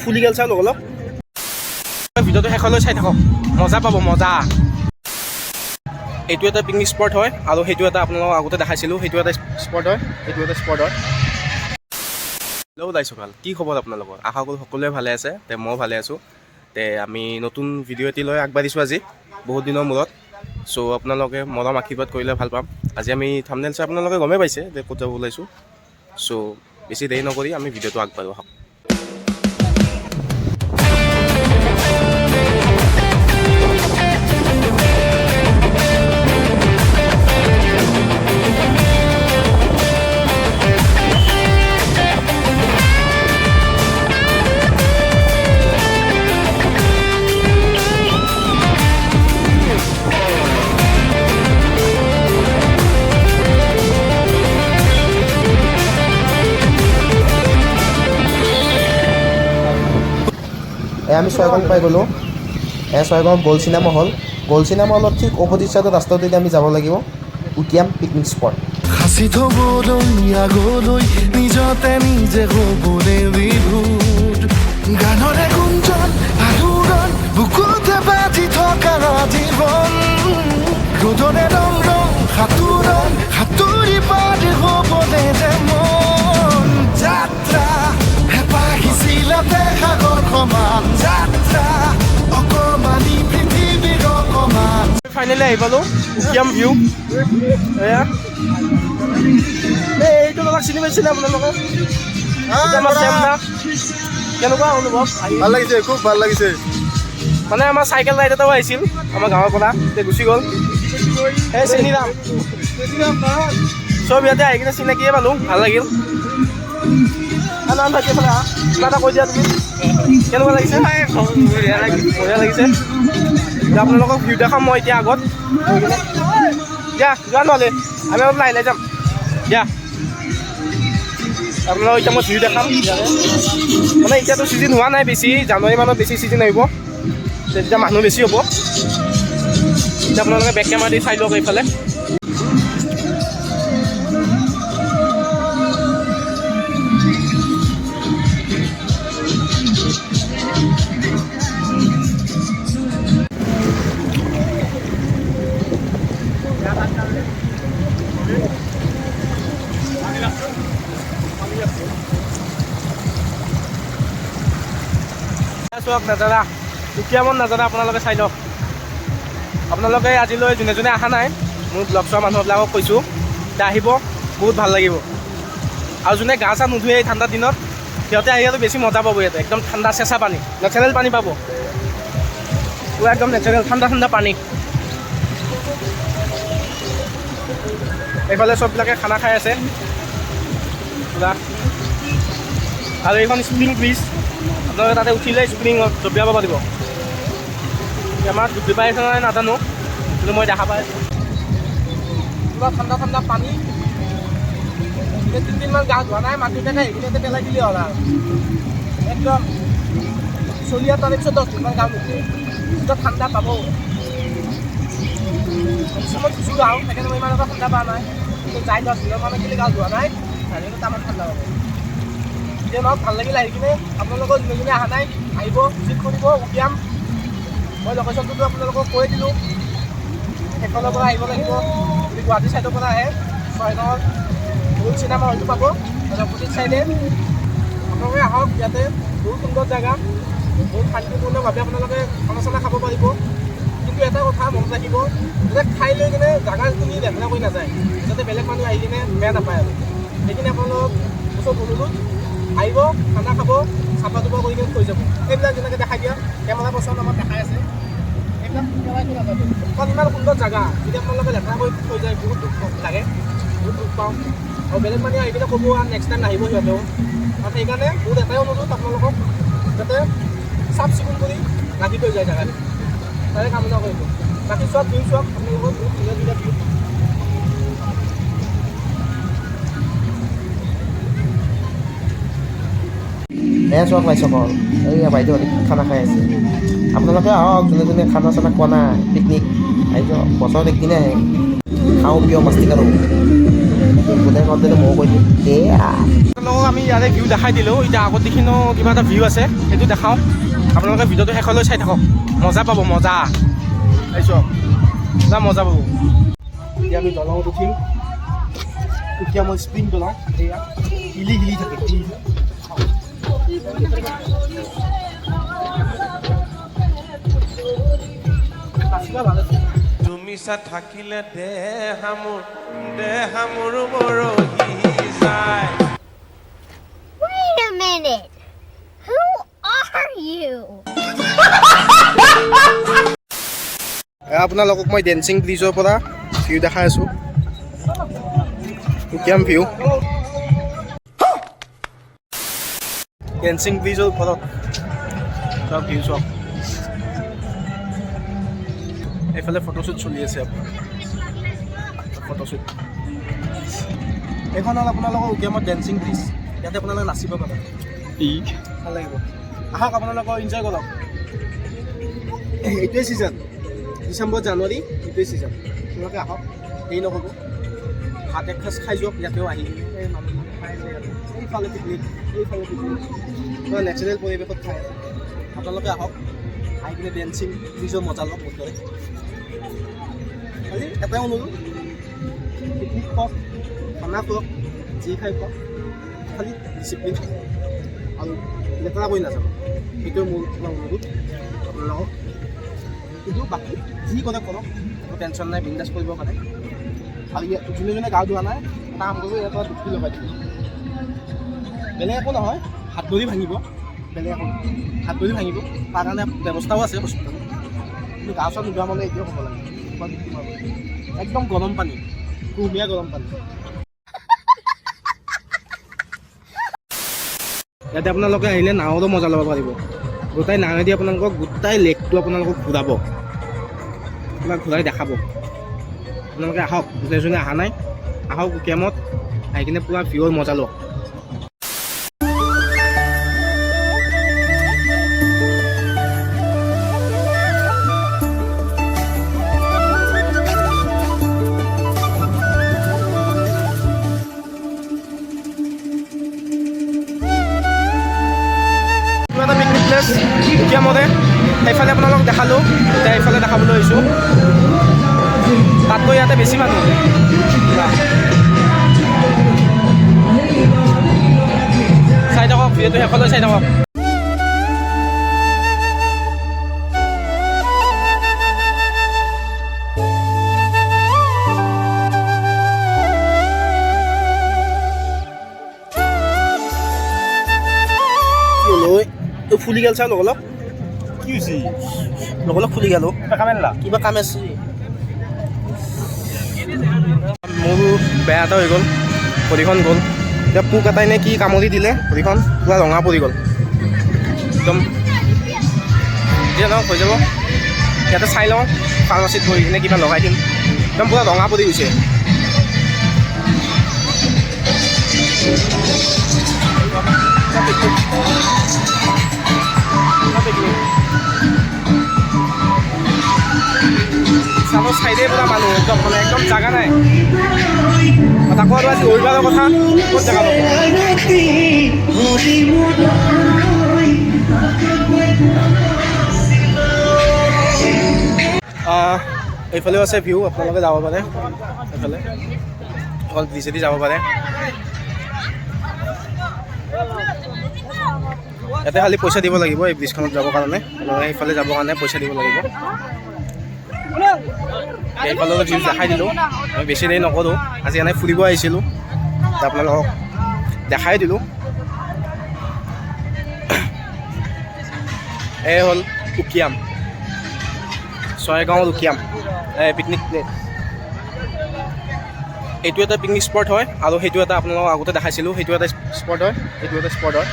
ফুলি গেল চাই অলপ ভিডিঅ'টো শেষলৈ চাই থাকক, মজা পাব মজা। এইটো এটা পিকনিক স্পট হয় আৰু সেইটো এটা আপোনালোকক আগতে দেখাইছিলোঁ, সেইটো এটা স্পট হয়, এইটো এটা স্পট হয়। হেল্ল' দাইচকাল, কি খবৰ আপোনালোকৰ? আশা কৰোঁ সকলোৱে ভালে আছে। ময়ো ভালে আছোঁ। আমি নতুন ভিডিঅ' এটি লৈ আগবাঢ়িছোঁ আজি বহুত দিনৰ মূৰত। চ' আপোনালোকে মৰম আশীৰ্বাদ কৰিলে ভাল পাম। আজি আমি থাম্বনেইল চাই আপোনালোকে গমেই পাইছে যে ক'ত যাব ওলাইছোঁ। চ' বেছি দেৰি নকৰি আমি ভিডিঅ'টো আগবাঢ়ো আহক। আমি ছয়গাঁও পাই গ'লোঁ। Chaygaon gold cinema hall. Gold cinema হলত ঠিক অপজিট ছাইডত ৰাস্তাটোতে আমি যাব লাগিব উকিয়াম পিকনিক স্পট। সাঁচি থ'বলৈ আগলৈ নিজতে নিজে হ'বলৈ বিভোৰ গানৰে গুঞ্জন আলোড়ন বুকুতে বাজি থকা জীৱন ৰ'দৰে ৰং ৰং সাঁতোৰণ সাঁতুৰি পাৰ হ'বলৈ যে মন যাত্ৰা হেঁপাহিছিলতে সাগৰ সমান যাত্ৰা অকমানি পৃথিৱীৰ অকমান। ফাইনেলি আহি পালোঁ উকিয়াম ভিউ। এয়া এইটো লগত চিনি পাইছিলে আপোনালোকে? কেনেকুৱা অনুভৱ? ভাল লাগিছে, খুব ভাল লাগিছে। মানে আমাৰ চাইকেল ৰাইড এটাও আহিছিল আমাৰ গাঁৱৰ পৰা, গুচি গ'ল। এই চিনিৰাম চব ইয়াতে আহি কিনে চিনাকিয়ে পালোঁ, ভাল লাগিল। কিবা এটা কৈ দিয়া তুমি, কেনেকুৱা লাগিছে? বঢ়িয়া লাগিছে। আপোনালোকক ভিউ দেখাম মই এতিয়া আগত দিয়া, যোৱা নহ'লে আমি অলপ লাহে লাহে যাম দিয়া। আপোনালোকক এতিয়া মই ভিউ দেখাম। মানে এতিয়াতো ছিজন হোৱা নাই বেছি, জানুৱাৰী মানত বেছি ছিজন আহিব, তেতিয়া মানুহ বেছি হ'ব। এতিয়া আপোনালোকে বেক কেমেৰা দি চাই লওক এইফালে। চোৱাক নাজানা, উকিয়ামত নাজানা আপোনালোকে চাই লওক। আপোনালোকে আজিলৈ যোনে যোনে অহা নাই, মোৰ ব্লগ চোৱা মানুহবিলাকক কৈছোঁ যে আহিব, বহুত ভাল লাগিব। আৰু যোনে গা চা নুধুৱে এই ঠাণ্ডা দিনত, সিহঁতে আহি আৰু বেছি মজা পাব। ইয়াতে একদম ঠাণ্ডা চেঁচা পানী, নেচাৰেল পানী পাব, পুৰা একদম নেচাৰেল ঠাণ্ডা ঠাণ্ডা পানী। এইফালে চববিলাকে খানা খাই আছে পুৰা। আৰু এইখন স্প্ৰিং ব্ৰিজ, আপোনালোকে তাতে উঠিলে স্প্ৰিঙত জঁপিয়াব পাৰিব। আমাৰ ডুবি পাই আছে নহয় নাজানো, কিন্তু মই দেখা পাই আছোঁ পুৰা ঠাণ্ডা ঠাণ্ডা পানী। এতিয়া 3 দিনমান গা ধোৱা নাই, মাটি থাকে সেইখিনিতে পেলাই দিলে হ'ল আৰু একদম চলি আৰু তাৰপিছত 10 দিনমান গা নুঠে, এতিয়া ঠাণ্ডা পাব। মই গুচি যাওঁ, সেইকাৰণে মই ইমান এটা ঠাণ্ডা পোৱা নাই। কিন্তু যাই 10 দিনৰ মানে কেলৈ গা ধোৱা নাই, তাৰিখত আমাৰ ঠাণ্ডা পাব। এতিয়া মোক ভাল লাগিল আহি কিনে। আপোনালোকৰ যোনে যোনে অহা নাই আহিব, ভিজিট কৰিব উকিয়াম। মই লোকেশ্যনটোতো আপোনালোকক কৈ দিলোঁ, সেইফালৰ পৰা আহিব লাগিব। যদি গুৱাহাটী ছাইডৰ পৰা আহে, ছয়গাঁৱৰ গ'ল্ড চিনেমা হলটো পাব, আৰু অপজিট ছাইডে আপোনালোকে আহক। ইয়াতে বহুত সুন্দৰ জেগা, বহুত শান্তিপূৰ্ণভাৱে আপোনালোকে খানা চানা খাব পাৰিব। কিন্তু এটা কথা মনত ৰাখিব, যে খাই লৈ কিনে জেগাখিনি লেতেৰা কৰি নাযায়, যাতে বেলেগ মানুহ আহি কিনে বেয়া নাপায়। আৰু সেইখিনি আপোনালোক ওচৰত অনুৰোধ, আহিব, খানা খাব, চাফা চুফা কৰি কিনে থৈ যাব। এইবিলাক যেনেকৈ দেখাই দিয়া, কেমেৰা পচন্দ আমাৰ দেখাই আছে, এইবিলাক পেলাই থৈ নাযাব। কাৰণ ইমান সুন্দৰ জেগা, যদি আপোনালোকে লেতেৰা কৰি থৈ যায়, বহুত দুখ লাগে, বহুত দুখ পাওঁ। আৰু বেলেগ মানুহে আহি কিনে ক'ব আৰু নেক্সট টাইম নাহিব সিহঁতেও। আৰু সেইকাৰণে বহুত এটাই অনুৰোধ আপোনালোকক, যাতে চাফ চিকুণ কৰি ৰাখি থৈ যায় জেগাটো, তাৰে কামনা কৰিব। বাকী চোৱাক ভিউ চোৱাক, আপোনালোকক বহুত ধুনীয়া ধুনীয়া ভিউ। চোৱাক পাইছোঁ কল, এইয়া বাইদেউ খানা খাই আছে। আপোনালোকে আহক, যোনে যোনে খানা চানা খোৱা নাই, পিকনিক আহি যাওক। বছৰত একদিনে আহে, খাওঁ পিয় মাস্তি কৰোঁ। ডিম্পুদাই কওঁতে ময়ো কৈ দিম এয়া আপোনালোকক আমি ইয়াতে ভিউ দেখাই দিলোঁ এতিয়া আগত দেখিনো কিবা এটা ভিউ আছে সেইটো দেখাওঁ আপোনালোকে ভিডিঅ'টো শেষলৈ চাই থাকক মজা পাব মজা চাইছোঁ মজা মজা পাব এতিয়া আমি দলঙত উঠিম এতিয়া মই স্প্ৰিং দলং এয়া হিলি হিলি থাকে ভাল আছে তুমি চা থাকিলে দেহা মোৰ মৰহি যায় Wait a minute. Who are you? আপোনালোকক মই ডেন্সিং ব্ৰিজৰ পৰা ভিউ দেখাই আছোঁ উকিয়াম ভিউ ডেন্সিং ব্ৰিজৰ ওপৰত চব ভিউ চব এইফালে ফটোশ্বুট চলি আছে আপোনাৰ ফটোশ্বুট এইখন হ'ল আপোনালোকৰ উকিয়ামৰ ডেন্সিং ব্ৰিজ ইয়াতে আপোনালোকে নাচিব পাৰে ভাল লাগিব আহক আপোনালোকক এনজয় কৰক এইটোৱে ছিজন ডিচেম্বৰ জানুৱাৰী এইটোৱে ছিজন আপোনালোকে আহক দেৰি নক'ব ভাত এসাঁজ খাই যাওক ইয়াতেও আহি এই মানুহ খাই এইফালে পিকনিক পূৰা নেচাৰেল পৰিৱেশত খায় আপোনালোকে আহক আহি কিনে ডেন্সিং ব্ৰিজৰ মজা লওক ভালদৰে খালি এটাই অনুৰোধ পিকনিক কওক খানা খোৱাওক যি খাই খোৱাওক খালি ডিচিপ্লিন আৰু লেতেৰা কৰি নাযাব সেইটোৱে মোৰ আপোনাৰ অনুৰোধ আপোনালোকক কিন্তু বাকী যি কৰে কৰক একো টেনশ্যন নাই বিন্দাছ কৰিব পাৰে আৰু ইয়াত যোনে যোনে গা ধোৱা নাই এটা কাম কৰিব ইয়াৰ পৰা ডুবকি লগাই দিব বেলেগ একো নহয় হাত ভৰি ভাঙিব বেলেগ একো হাত ভৰি ভাঙিব তাৰ কাৰণে ব্যৱস্থাও আছে হস্পিটেলত কিন্তু গা চা নোধোৱা মানুহে এতিয়াও হ'ব লাগে একদম গৰম পানী কুহুমীয়া গৰম পানী ইয়াতে আপোনালোকে আহিলে নাৱৰো মজা ল'ব পাৰিব গোটাই নাৱেদি আপোনালোকক গোটাই লেকটো আপোনালোকক ঘূৰাব আপোনাক ঘূৰাই দেখাব আপোনালোকে আহক যোনে যোনে অহা নাই আহক উকিয়ামত আহি কিনে পূৰা ভিউৰ মজা লওক উকিয়ামতে সেইফালে আপোনালোক দেখালোঁ এতিয়া এইফালে দেখাবলৈ আহিছোঁ তাতকৈ ইয়াতে বেছি মানুহ চাই থাকক ভিডিঅ'টো শেষলৈ চাই থাকক ফুলি গেল চাওঁ লগলক কি হৈছে লগলক ফুলি গেল কিবা কাম আছে মোৰ বেয়া এটা হৈ গ'ল ভৰিখন গ'ল এতিয়া পোক এটাই নে কি কামুৰি দিলে ভৰিখন পূৰা ৰঙা পৰি গ'ল একদম এতিয়া নহওক হৈ যাব ইয়াতে চাই লওঁ ফাৰ্মাচীত গৈ কিনে কিবা লগাই দিম একদম পূৰা ৰঙা পৰি গৈছে চাবৰ চাইডে পূৰা মানুহ একদম মানে একদম জাগা নাই তাকো আৰু আজি ৰবিবাৰৰ কথা ক'ত জেগা পাব এইফালেও আছে ভিউ আপোনালোকে যাব পাৰে এইফালে অকল ব্ৰিজেদি যাব পাৰে ইয়াতে খালি পইচা দিব লাগিব এই ব্ৰিজখনত যাবৰ কাৰণে আপোনালোকে সেইফালে যাবৰ কাৰণে পইচা দিব লাগিব এইফালেও ভিউ দেখাই দিলোঁ আমি বেছি দেৰি নকৰোঁ আজি এনেই ফুৰিব আহিছিলোঁ আপোনালোকক দেখাই দিলোঁ এই হ'ল উকিয়াম ছয়গাঁৱৰ উকিয়াম পিকনিক প্লেচ এইটো এটা পিকনিক স্পট হয় আৰু সেইটো এটা আপোনালোকক আগতে দেখাইছিলোঁ সেইটো এটা স্পট হয় এইটো এটা স্পট হয়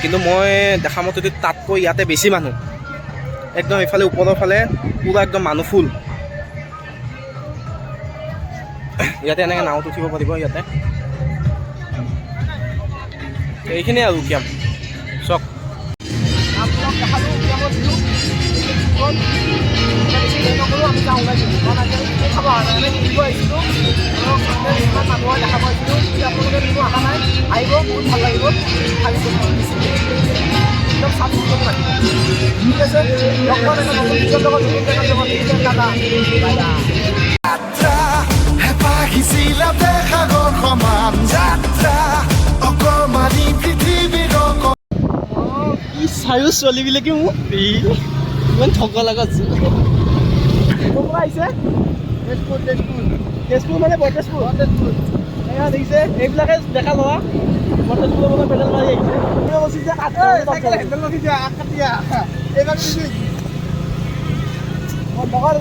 কিন্তু মই দেখা মতেতো তাতকৈ ইয়াতে বেছি মানুহ একদম এইফালে ওপৰৰ ফালে পূৰা একদম মানুহ ফুল ইয়াতে এনেকৈ নাৱত উঠিব পাৰিব ইয়াতে এইখিনিয়ে আৰু উকিয়াম চাওক নকৰোঁ আমি যাওঁ ওলাই দিওঁ কাৰণ আজিকালি খাব অহা নাই আমি ঘূৰিব আহিছিলোঁ ইমান মানুহৰ দেখা পাইছিলোঁ কিন্তু আপোনালোকে কোনো অহা নাই আহিব বহুত ভাল লাগিব খালি একদম চাফ চিকুণ ৰাখিব ঠিক আছে লগ পাম এটা নতুন নিজৰ লগত নতুন জেগাৰ লগত দাদা বাই বাই যাত্ৰা হেঁপাহিছিলা দেখাগৰ সমান যাত্ৰা অকমানি পৃথিৱীৰ কি চায়ো ছোৱালীবিলাকে মোক ইমান ঠগা লগা আছে ক'ৰ পৰা আহিছে তেজপুৰ মানে বৰতেজপুৰ এয়া দেখিছে এইবিলাকে দেখা লোৱা বৰতেজপুৰৰ পৰা পেডেল মাৰি আহিছে এইবাৰ বন্ধ কৰ